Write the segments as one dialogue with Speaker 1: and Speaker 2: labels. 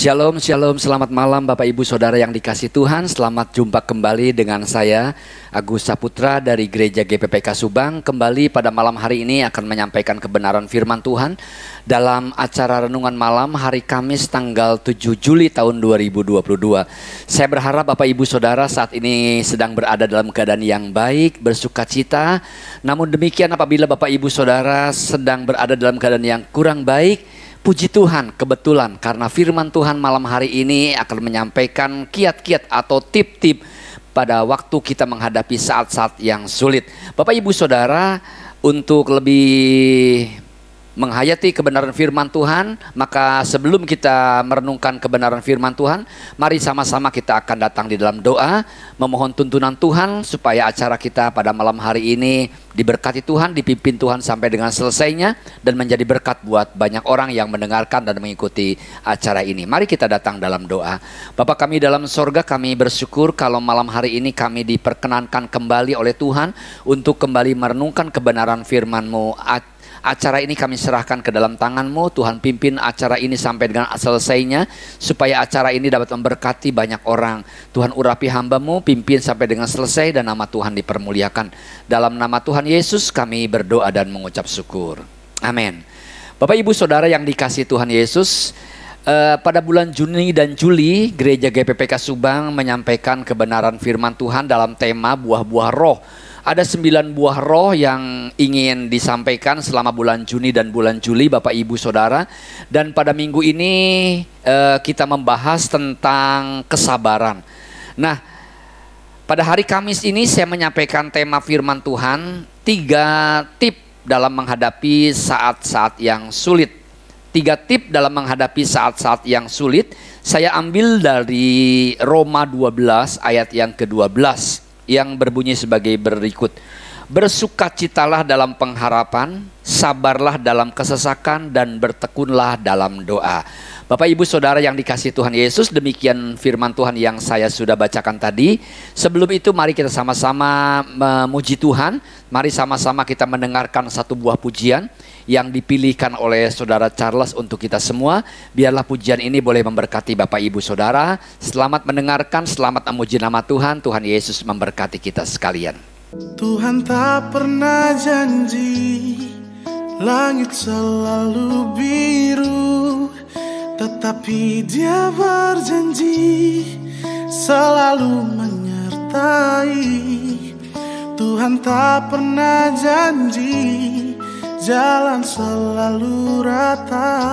Speaker 1: Shalom, shalom, selamat malam Bapak Ibu Saudara yang dikasih Tuhan. Selamat jumpa kembali dengan saya Agus Saputra dari Gereja GPPK Subang. Kembali pada malam hari ini akan menyampaikan kebenaran firman Tuhan dalam acara Renungan Malam hari Kamis tanggal 7 Juli tahun 2022. Saya berharap Bapak Ibu Saudara saat ini sedang berada dalam keadaan yang baik, bersuka cita. Namun demikian apabila Bapak Ibu Saudara sedang berada dalam keadaan yang kurang baik, puji Tuhan, kebetulan karena firman Tuhan malam hari ini akan menyampaikan kiat-kiat atau tip-tip pada waktu kita menghadapi saat-saat yang sulit. Bapak Ibu Saudara, untuk lebih menghayati kebenaran firman Tuhan, maka sebelum kita merenungkan kebenaran firman Tuhan, mari sama-sama kita akan datang di dalam doa, memohon tuntunan Tuhan supaya acara kita pada malam hari ini diberkati Tuhan, dipimpin Tuhan sampai dengan selesainya, dan menjadi berkat buat banyak orang yang mendengarkan dan mengikuti acara ini. Mari kita datang dalam doa. Bapa kami dalam sorga, kami bersyukur kalau malam hari ini kami diperkenankan kembali oleh Tuhan untuk kembali merenungkan kebenaran firman-Mu. Acara ini kami serahkan ke dalam tangan-Mu. Tuhan pimpin acara ini sampai dengan selesainya, supaya acara ini dapat memberkati banyak orang. Tuhan urapi hamba-Mu, pimpin sampai dengan selesai, dan nama Tuhan dipermuliakan. Dalam nama Tuhan Yesus kami berdoa dan mengucap syukur. Amin. Bapak Ibu Saudara yang dikasihi Tuhan Yesus, pada bulan Juni dan Juli Gereja GPPK Subang menyampaikan kebenaran firman Tuhan dalam tema buah-buah roh. Ada 9 buah roh yang ingin disampaikan selama bulan Juni dan bulan Juli Bapak Ibu Saudara. Dan pada minggu ini kita membahas tentang kesabaran. Nah, pada hari Kamis ini saya menyampaikan tema firman Tuhan, 3 tip dalam menghadapi saat-saat yang sulit. 3 tip dalam menghadapi saat-saat yang sulit saya ambil dari Roma 12 ayat yang ke-12. Yang berbunyi sebagai berikut. Bersukacitalah dalam pengharapan, sabarlah dalam kesesakan, dan bertekunlah dalam doa. Bapak Ibu Saudara yang dikasihi Tuhan Yesus, demikian firman Tuhan yang saya sudah bacakan tadi. Sebelum itu mari kita sama-sama memuji Tuhan. Mari sama-sama kita mendengarkan satu buah pujian yang dipilihkan oleh Saudara Charles untuk kita semua. Biarlah pujian ini boleh memberkati Bapak Ibu Saudara. Selamat mendengarkan, selamat memuji nama Tuhan. Tuhan Yesus memberkati kita sekalian.
Speaker 2: Tuhan tak pernah janji langit selalu biru, tetapi Dia berjanji selalu menyertai. Tuhan tak pernah janji jalan selalu rata,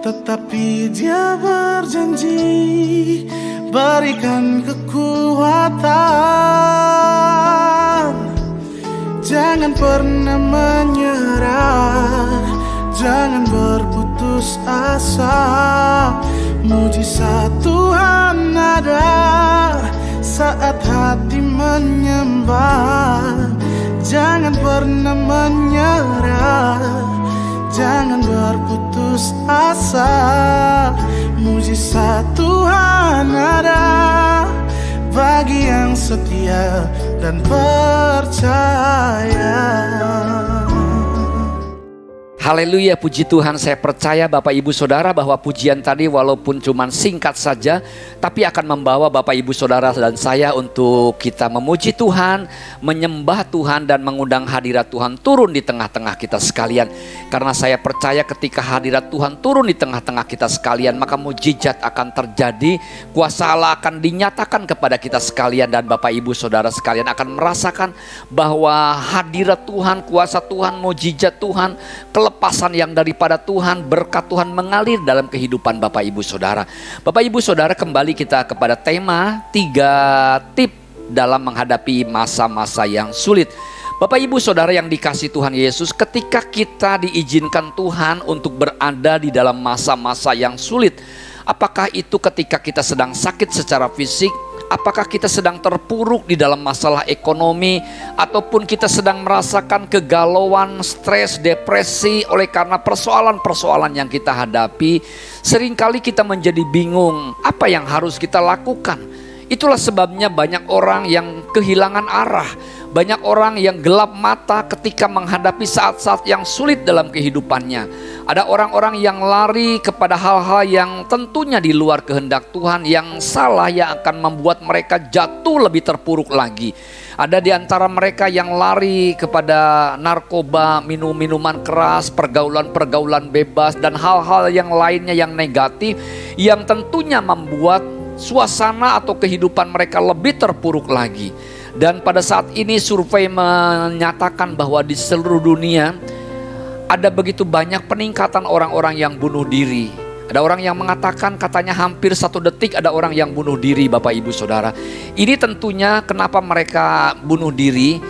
Speaker 2: tetapi Dia berjanji berikan kekuatan. Jangan pernah menyerah, jangan berputus asa. Mujizat Tuhan ada saat hati menyembah. Jangan pernah menyerah, jangan berputus asa. Mujizat Tuhan ada bagi yang setia dan percaya.
Speaker 1: Haleluya, puji Tuhan. Saya percaya Bapak Ibu Saudara bahwa pujian tadi walaupun cuma singkat saja, tapi akan membawa Bapak Ibu Saudara dan saya untuk kita memuji Tuhan, menyembah Tuhan, dan mengundang hadirat Tuhan turun di tengah-tengah kita sekalian. Karena saya percaya ketika hadirat Tuhan turun di tengah-tengah kita sekalian, maka mujizat akan terjadi, kuasa Allah akan dinyatakan kepada kita sekalian, dan Bapak Ibu Saudara sekalian akan merasakan bahwa hadirat Tuhan, kuasa Tuhan, mujizat Tuhan, kelepasan yang daripada Tuhan, berkat Tuhan mengalir dalam kehidupan Bapak Ibu Saudara. Bapak Ibu Saudara, kembali kita kepada tema 3 tip dalam menghadapi masa-masa yang sulit. Bapak Ibu Saudara yang dikasihi Tuhan Yesus, ketika kita diizinkan Tuhan untuk berada di dalam masa-masa yang sulit, apakah itu ketika kita sedang sakit secara fisik, apakah kita sedang terpuruk di dalam masalah ekonomi, ataupun kita sedang merasakan kegalauan, stres, depresi oleh karena persoalan-persoalan yang kita hadapi, seringkali kita menjadi bingung apa yang harus kita lakukan. Itulah sebabnya banyak orang yang kehilangan arah, Banyak orang yang gelap mata ketika menghadapi saat-saat yang sulit dalam kehidupannya. Ada orang-orang yang lari kepada hal-hal yang tentunya di luar kehendak Tuhan, yang salah, yang akan membuat mereka jatuh lebih terpuruk lagi. Ada di antara mereka yang lari kepada narkoba, minuman keras, pergaulan-pergaulan bebas, dan hal-hal yang lainnya yang negatif, yang tentunya membuat suasana atau kehidupan mereka lebih terpuruk lagi. Dan pada saat ini survei menyatakan bahwa di seluruh dunia ada begitu banyak peningkatan orang-orang yang bunuh diri. Ada orang yang mengatakan katanya hampir 1 detik ada orang yang bunuh diri, Bapak Ibu Saudara. Ini tentunya kenapa mereka bunuh diri.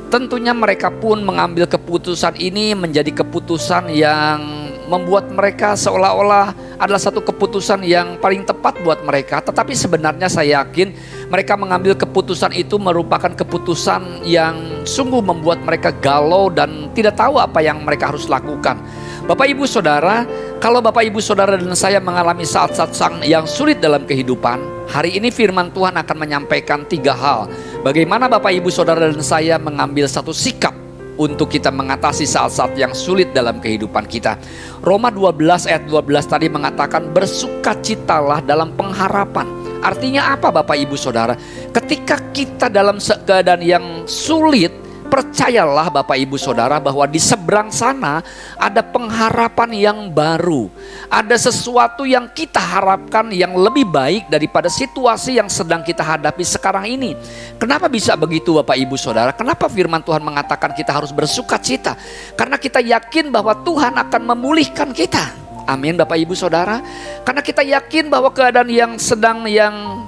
Speaker 1: Tentunya mereka pun mengambil keputusan ini menjadi keputusan yang membuat mereka seolah-olah adalah satu keputusan yang paling tepat buat mereka. Tetapi sebenarnya saya yakin mereka mengambil keputusan itu merupakan keputusan yang sungguh membuat mereka galau dan tidak tahu apa yang mereka harus lakukan. Bapak Ibu Saudara, kalau Bapak Ibu Saudara dan saya mengalami saat-saat yang sulit dalam kehidupan, hari ini firman Tuhan akan menyampaikan 3 hal. Bagaimana Bapak Ibu Saudara dan saya mengambil satu sikap untuk kita mengatasi saat-saat yang sulit dalam kehidupan kita. Roma 12 ayat 12 tadi mengatakan bersukacitalah dalam pengharapan. Artinya apa Bapak Ibu Saudara? Ketika kita dalam keadaan yang sulit, percayalah Bapak Ibu Saudara bahwa di seberang sana ada pengharapan yang baru. Ada sesuatu yang kita harapkan yang lebih baik daripada situasi yang sedang kita hadapi sekarang ini. Kenapa bisa begitu Bapak Ibu Saudara? Kenapa firman Tuhan mengatakan kita harus bersukacita? Karena kita yakin bahwa Tuhan akan memulihkan kita. Amin Bapak Ibu Saudara. Karena kita yakin bahwa keadaan yang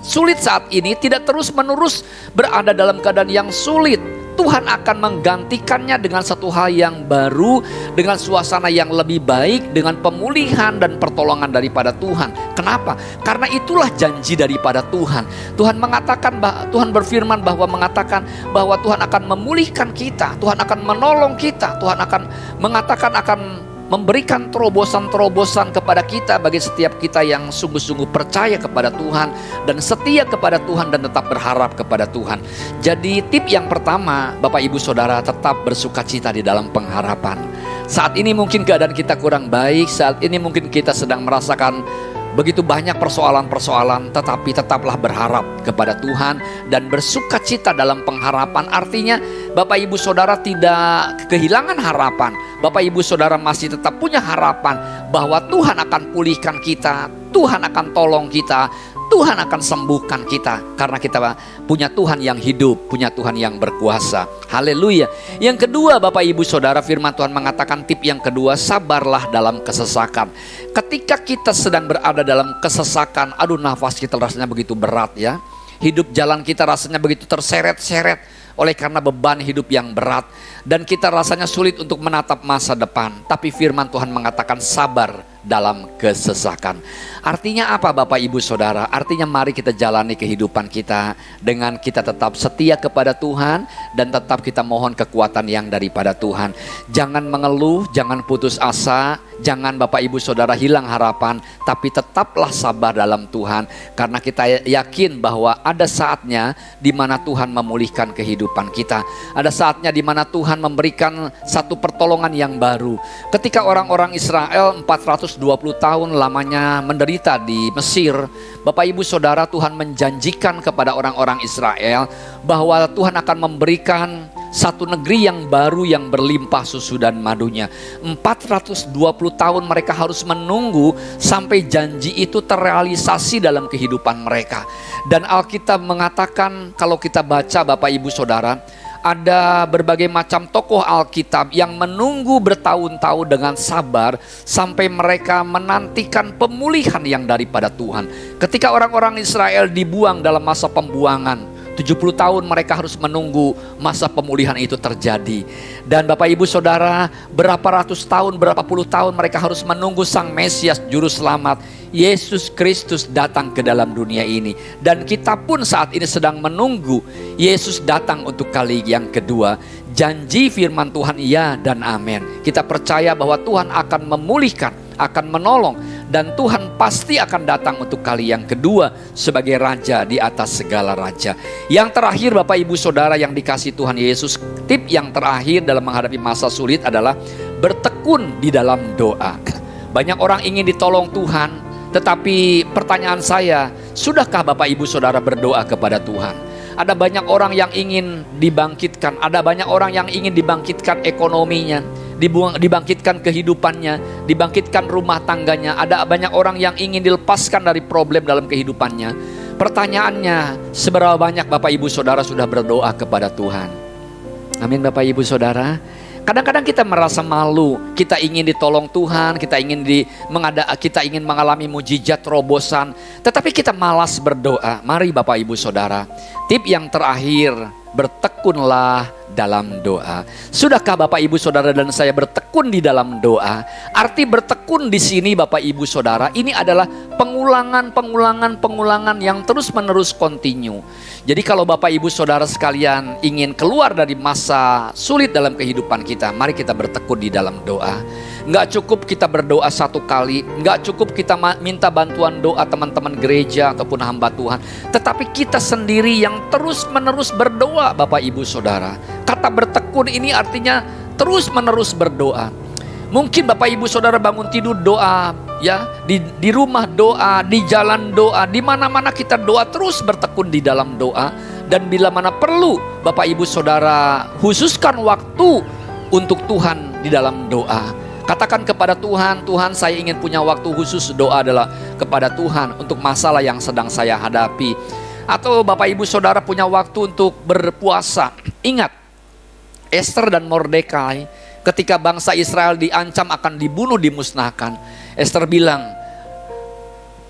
Speaker 1: sulit saat ini tidak terus menerus berada dalam keadaan yang sulit. Tuhan akan menggantikannya dengan satu hal yang baru, dengan suasana yang lebih baik, dengan pemulihan dan pertolongan daripada Tuhan. Kenapa? Karena itulah janji daripada Tuhan. Tuhan berfirman mengatakan bahwa Tuhan akan memulihkan kita, Tuhan akan menolong kita, Tuhan akan mengatakan akan memberikan terobosan-terobosan kepada kita bagi setiap kita yang sungguh-sungguh percaya kepada Tuhan dan setia kepada Tuhan dan tetap berharap kepada Tuhan. Jadi tip yang pertama, Bapak Ibu Saudara, tetap bersukacita di dalam pengharapan. Saat ini mungkin keadaan kita kurang baik, saat ini mungkin kita sedang merasakan begitu banyak persoalan-persoalan, tetapi tetaplah berharap kepada Tuhan dan bersukacita dalam pengharapan. Artinya Bapak Ibu Saudara tidak kehilangan harapan. Bapak Ibu Saudara masih tetap punya harapan bahwa Tuhan akan pulihkan kita, Tuhan akan tolong kita, Tuhan akan sembuhkan kita. Karena kita punya Tuhan yang hidup, punya Tuhan yang berkuasa. Haleluya. Yang kedua Bapak Ibu Saudara, firman Tuhan mengatakan tip yang kedua, sabarlah dalam kesesakan. Ketika kita sedang berada dalam kesesakan, aduh nafas kita rasanya begitu berat ya. Hidup jalan kita rasanya begitu terseret-seret oleh karena beban hidup yang berat. Dan kita rasanya sulit untuk menatap masa depan. Tapi firman Tuhan mengatakan sabar dalam kesesakan. Artinya apa Bapak Ibu Saudara? Artinya mari kita jalani kehidupan kita dengan kita tetap setia kepada Tuhan dan tetap kita mohon kekuatan yang daripada Tuhan. Jangan mengeluh, jangan putus asa, jangan Bapak Ibu Saudara hilang harapan, tapi tetaplah sabar dalam Tuhan. Karena kita yakin bahwa ada saatnya di mana Tuhan memulihkan kehidupan kita. Ada saatnya di mana Tuhan memberikan satu pertolongan yang baru. Ketika orang-orang Israel 420 tahun lamanya menderita di Mesir, Bapak Ibu Saudara, Tuhan menjanjikan kepada orang-orang Israel bahwa Tuhan akan memberikan satu negeri yang baru yang berlimpah susu dan madunya. 420 tahun mereka harus menunggu sampai janji itu terrealisasi dalam kehidupan mereka. Dan Alkitab mengatakan, kalau kita baca Bapak Ibu Saudara, ada berbagai macam tokoh Alkitab yang menunggu bertahun-tahun dengan sabar sampai mereka menantikan pemulihan yang daripada Tuhan. Ketika orang-orang Israel dibuang dalam masa pembuangan, 70 tahun mereka harus menunggu masa pemulihan itu terjadi. Dan Bapak Ibu Saudara, berapa ratus tahun, berapa puluh tahun mereka harus menunggu Sang Mesias Juru Selamat Yesus Kristus datang ke dalam dunia ini. Dan kita pun saat ini sedang menunggu Yesus datang untuk kali yang kedua. Janji firman Tuhan ya dan amin. Kita percaya bahwa Tuhan akan memulihkan, akan menolong, Dan Tuhan pasti akan datang untuk kali yang kedua sebagai raja di atas segala raja. Yang terakhir Bapak Ibu Saudara yang dikasihi Tuhan Yesus, tip yang terakhir dalam menghadapi masa sulit adalah bertekun di dalam doa. Banyak orang ingin ditolong Tuhan, tetapi pertanyaan saya, sudahkah Bapak Ibu Saudara berdoa kepada Tuhan? Ada banyak orang yang ingin dibangkitkan, ada banyak orang yang ingin dibangkitkan ekonominya, dibangkitkan kehidupannya, dibangkitkan rumah tangganya. Ada banyak orang yang ingin dilepaskan dari problem dalam kehidupannya. Pertanyaannya, seberapa banyak Bapak Ibu Saudara sudah berdoa kepada Tuhan? Amin Bapak Ibu Saudara. Kadang-kadang kita merasa malu, kita ingin ditolong Tuhan, kita ingin mengalami mujizat terobosan, tetapi kita malas berdoa. Mari Bapak Ibu Saudara, tip yang terakhir, bertekunlah dalam doa. Sudahkah Bapak Ibu Saudara dan saya bertekun di dalam doa? Arti bertekun di sini Bapak Ibu Saudara, ini adalah pengulangan yang terus-menerus kontinu. Jadi kalau Bapak Ibu Saudara sekalian ingin keluar dari masa sulit dalam kehidupan kita, mari kita bertekun di dalam doa. Nggak cukup kita berdoa satu kali, nggak cukup kita minta bantuan doa teman-teman gereja ataupun hamba Tuhan, tetapi kita sendiri yang terus-menerus berdoa Bapak Ibu Saudara. Kata bertekun ini artinya terus-menerus berdoa. Mungkin Bapak Ibu Saudara bangun tidur doa, ya, di rumah doa, di jalan doa, di mana-mana kita doa, terus bertekun di dalam doa. Dan bila mana perlu Bapak Ibu Saudara khususkan waktu untuk Tuhan di dalam doa. Katakan kepada Tuhan, Tuhan saya ingin punya waktu khusus doa adalah kepada Tuhan untuk masalah yang sedang saya hadapi. Atau Bapak Ibu Saudara punya waktu untuk berpuasa. Ingat, Esther dan Mordekai ketika bangsa Israel diancam akan dibunuh, dimusnahkan, Esther bilang,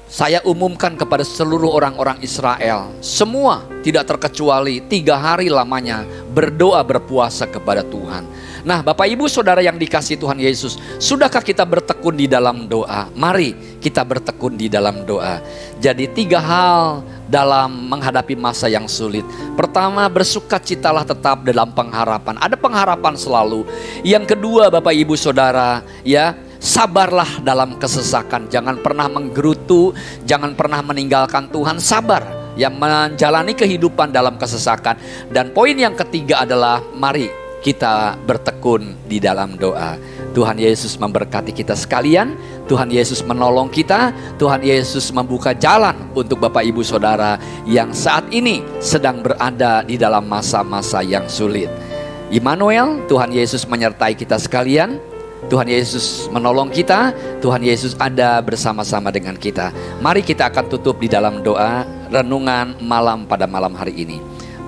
Speaker 1: saya umumkan kepada seluruh orang-orang Israel, semua tidak terkecuali 3 hari lamanya berdoa berpuasa kepada Tuhan. Nah Bapak Ibu Saudara yang dikasihi Tuhan Yesus, sudahkah kita bertekun di dalam doa? Mari kita bertekun di dalam doa. Jadi 3 hal dalam menghadapi masa yang sulit. Pertama, bersukacitalah tetap dalam pengharapan. Ada pengharapan selalu. Yang kedua Bapak Ibu Saudara, ya, sabarlah dalam kesesakan. Jangan pernah menggerutu, jangan pernah meninggalkan Tuhan. Sabar, yang menjalani kehidupan dalam kesesakan. Dan poin yang ketiga adalah mari kita bertekun di dalam doa. Tuhan Yesus memberkati kita sekalian. Tuhan Yesus menolong kita. Tuhan Yesus membuka jalan untuk Bapak Ibu Saudara yang saat ini sedang berada di dalam masa-masa yang sulit. Immanuel, Tuhan Yesus menyertai kita sekalian. Tuhan Yesus menolong kita. Tuhan Yesus ada bersama-sama dengan kita. Mari kita akan tutup di dalam doa renungan malam pada malam hari ini.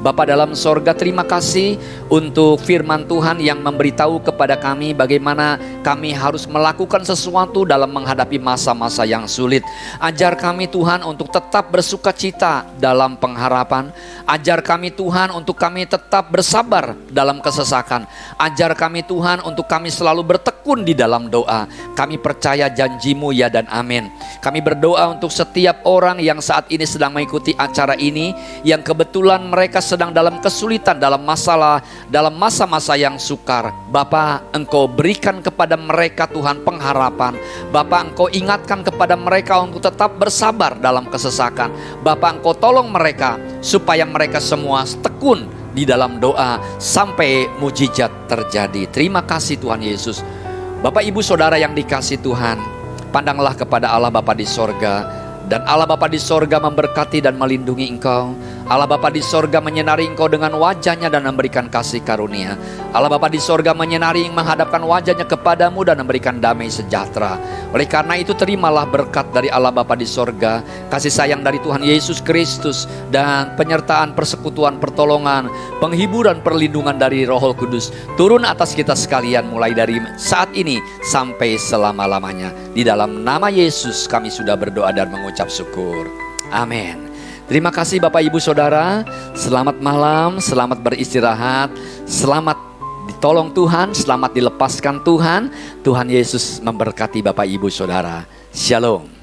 Speaker 1: Bapa dalam sorga, terima kasih untuk firman Tuhan yang memberitahu kepada kami bagaimana kami harus melakukan sesuatu dalam menghadapi masa-masa yang sulit. Ajar kami Tuhan untuk tetap bersukacita dalam pengharapan. Ajar kami Tuhan untuk kami tetap bersabar dalam kesesakan. Ajar kami Tuhan untuk kami selalu bertekun di dalam doa. Kami percaya janji-Mu ya dan amin. Kami berdoa untuk setiap orang yang saat ini sedang mengikuti acara ini, yang kebetulan mereka sedang dalam kesulitan, dalam masalah, dalam masa-masa yang sukar. Bapa, Engkau berikan kepada mereka Tuhan pengharapan. Bapa, Engkau ingatkan kepada mereka untuk tetap bersabar dalam kesesakan. Bapa, Engkau tolong mereka supaya mereka semua tekun di dalam doa sampai mujizat terjadi. Terima kasih Tuhan Yesus. Bapak Ibu Saudara yang dikasihi Tuhan, pandanglah kepada Allah Bapa di sorga. Dan Allah Bapa di sorga memberkati dan melindungi engkau. Allah Bapa di sorga menyinari engkau dengan wajahnya dan memberikan kasih karunia. Allah Bapa di sorga menyinari, menghadapkan wajahnya kepadamu dan memberikan damai sejahtera. Oleh karena itu terimalah berkat dari Allah Bapa di sorga, kasih sayang dari Tuhan Yesus Kristus, dan penyertaan, persekutuan, pertolongan, penghiburan, perlindungan dari Roh Kudus turun atas kita sekalian mulai dari saat ini sampai selama-lamanya. Di dalam nama Yesus kami sudah berdoa dan mengucap syukur. Amin. Terima kasih Bapak Ibu Saudara. Selamat malam, selamat beristirahat, selamat ditolong Tuhan, selamat dilepaskan Tuhan. Tuhan Yesus memberkati Bapak Ibu Saudara. Shalom.